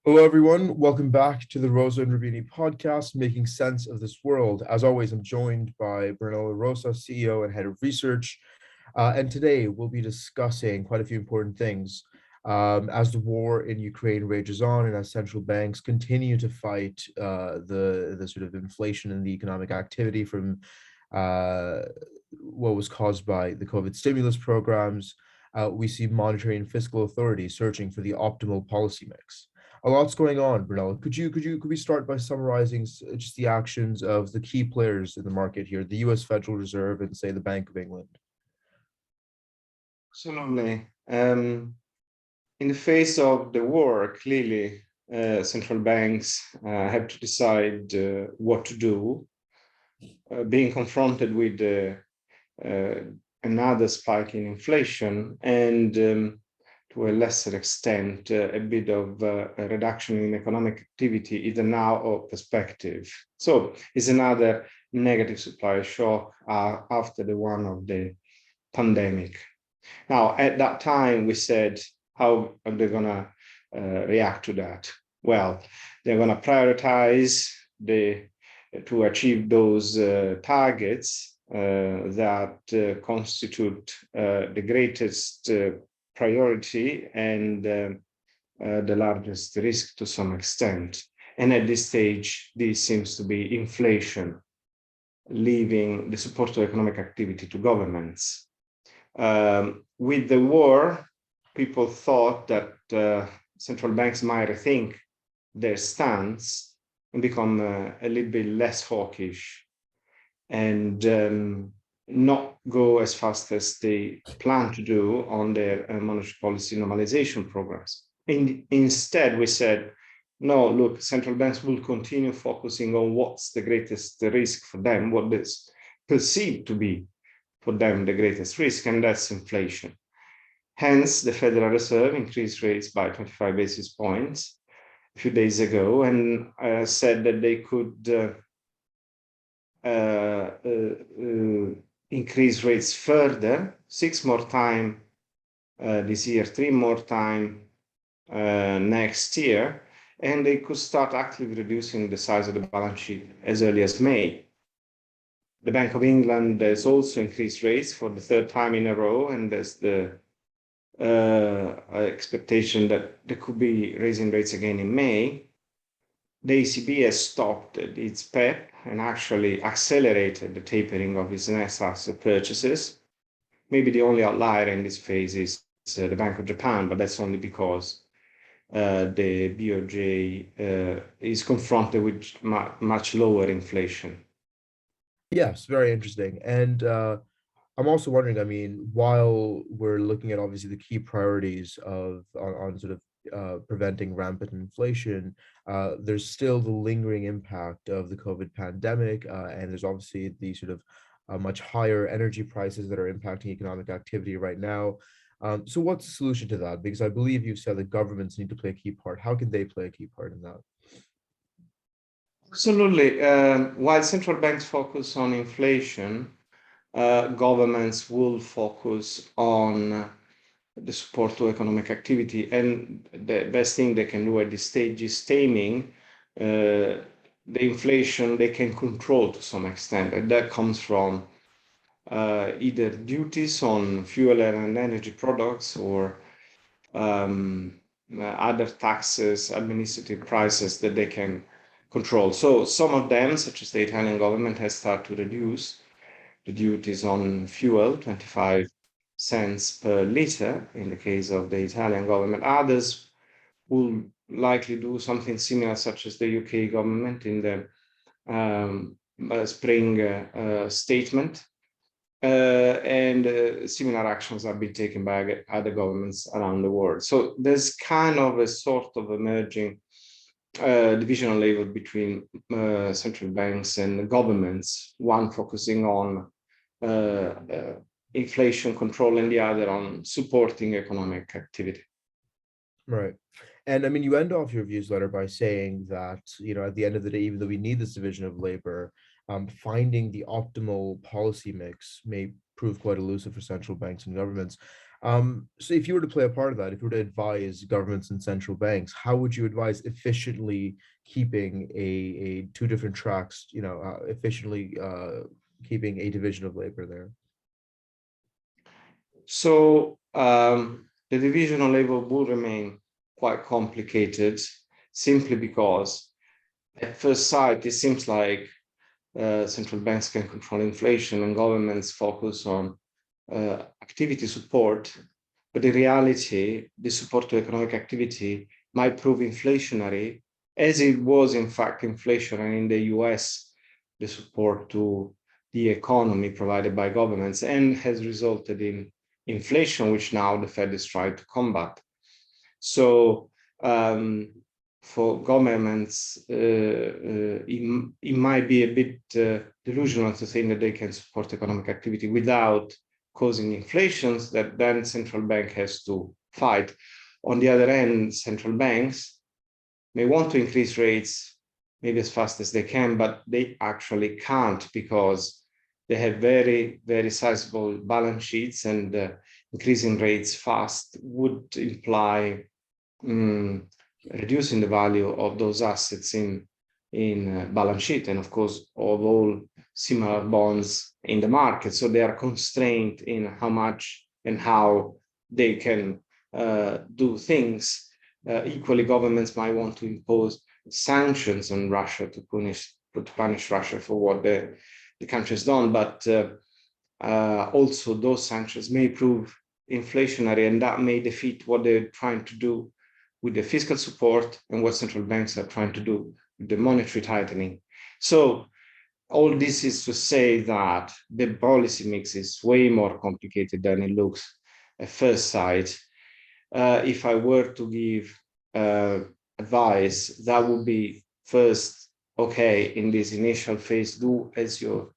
Hello, everyone. Welcome back to the Rosa and Rubini podcast, Making Sense of This World. As always, I'm joined by Brunello Rosa, CEO and Head of Research. And today we'll be discussing quite a few important things as the war in Ukraine rages on and as central banks continue to fight the sort of inflation and the economic activity from uh, what was caused by the COVID stimulus programs. We see monetary and fiscal authorities searching for the optimal policy mix. A lot's going on, Brunello. Could we start by summarizing just the actions of the key players in the market here, the U.S. Federal Reserve and say the Bank of England? Absolutely. In the face of the war, clearly, central banks have to decide what to do. Being confronted with another spike in inflation and, to a lesser extent, a bit of a reduction in economic activity is a now of perspective. So it's another negative supply shock after the one of the pandemic. Now, at that time, we said, how are they going to react to that? Well, they're going to prioritize to achieve those targets that constitute the greatest priority and the largest risk to some extent. And at this stage, this seems to be inflation, leaving the support to economic activity to governments. With the war, people thought that central banks might rethink their stance and become a little bit less hawkish and not go as fast as they plan to do on their monetary policy normalization programs. Instead, we said, no, look, central banks will continue focusing on what's the greatest risk for them, what is perceived to be for them the greatest risk, and that's inflation. Hence, the Federal Reserve increased rates by 25 basis points a few days ago and said that they could increase rates further, 6 more times this year, 3 more times next year, and they could start actively reducing the size of the balance sheet as early as May. The Bank of England has also increased rates for the third time in a row, and there's the expectation that they could be raising rates again in May. The ECB has stopped its PEP and actually accelerated the tapering of its net asset purchases. Maybe the only outlier in this phase is the Bank of Japan, but that's only because the BOJ is confronted with much lower inflation. Yes, very interesting. And I'm also wondering, I mean, while we're looking at obviously the key priorities on sort of preventing rampant inflation, there's still the lingering impact of the COVID pandemic, and there's obviously the sort of much higher energy prices that are impacting economic activity right now. So what's the solution to that? Because I believe you've said that governments need to play a key part. How can they play a key part in that? Absolutely. While central banks focus on inflation, governments will focus on the support to economic activity. And the best thing they can do at this stage is taming the inflation they can control to some extent. And that comes from either duties on fuel and energy products or other taxes, administrative prices that they can control. So some of them, such as the Italian government, has started to reduce the duties on fuel, 25 cents per liter in the case of the Italian government. Others will likely do something similar, such as the UK government in the spring statement. And similar actions have been taken by other governments around the world. So there's kind of a sort of emerging division of labor between central banks and governments, one focusing on inflation control and the other on supporting economic activity. Right. And I mean, you end off your newsletter by saying that, at the end of the day, even though we need this division of labor, finding the optimal policy mix may prove quite elusive for central banks and governments. So if you were to play a part of that, if you were to advise governments and central banks, how would you advise efficiently keeping a two different tracks, efficiently keeping a division of labor there? So the division of labor will remain quite complicated simply because at first sight, it seems like central banks can control inflation and governments focus on activity support. But in reality, the support to economic activity might prove inflationary, as it was in fact inflationary in the US, the support to the economy provided by governments, and has resulted in inflation, which now the Fed is trying to combat. So for governments, it might be a bit delusional to think that they can support economic activity without causing inflations that then central bank has to fight. On the other hand, central banks may want to increase rates maybe as fast as they can, but they actually can't because they have very, very sizable balance sheets, and increasing rates fast would imply reducing the value of those assets in balance sheet, and of course of all similar bonds in the market. So they are constrained in how much and how they can do things. Equally, governments might want to impose sanctions on Russia to punish Russia for what the country has done, but also those sanctions may prove inflationary, and that may defeat what they're trying to do with the fiscal support and what central banks are trying to do with the monetary tightening. So all this is to say that the policy mix is way more complicated than it looks at first sight. If I were to give advice, that would be first, okay, in this initial phase, do as you're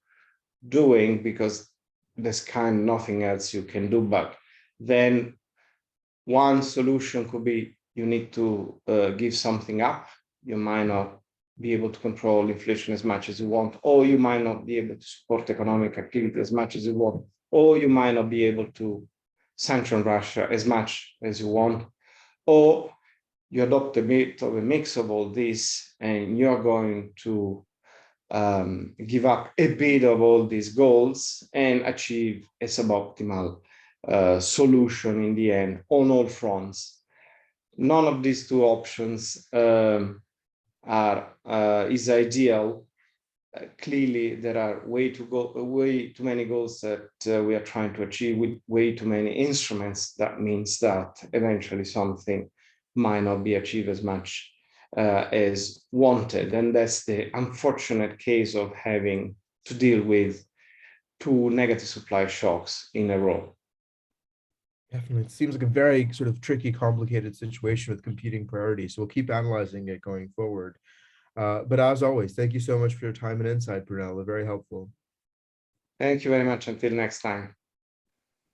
doing, because there's kind of nothing else you can do. But then one solution could be you need to give something up. You might not be able to control inflation as much as you want, or you might not be able to support economic activity as much as you want, or you might not be able to sanction Russia as much as you want, or you adopt a bit of a mix of all this, and you're going to give up a bit of all these goals and achieve a suboptimal solution in the end on all fronts. None of these two options is ideal. Clearly, there are way too many goals that we are trying to achieve with way too many instruments. That means that eventually something might not be achieved as much as wanted, and that's the unfortunate case of having to deal with two negative supply shocks in a row. Definitely. It seems like a very sort of tricky, complicated situation with competing priorities. So we'll keep analyzing it going forward. But as always, thank you so much for your time and insight, Brunello. Very helpful. Thank you very much. Until next time.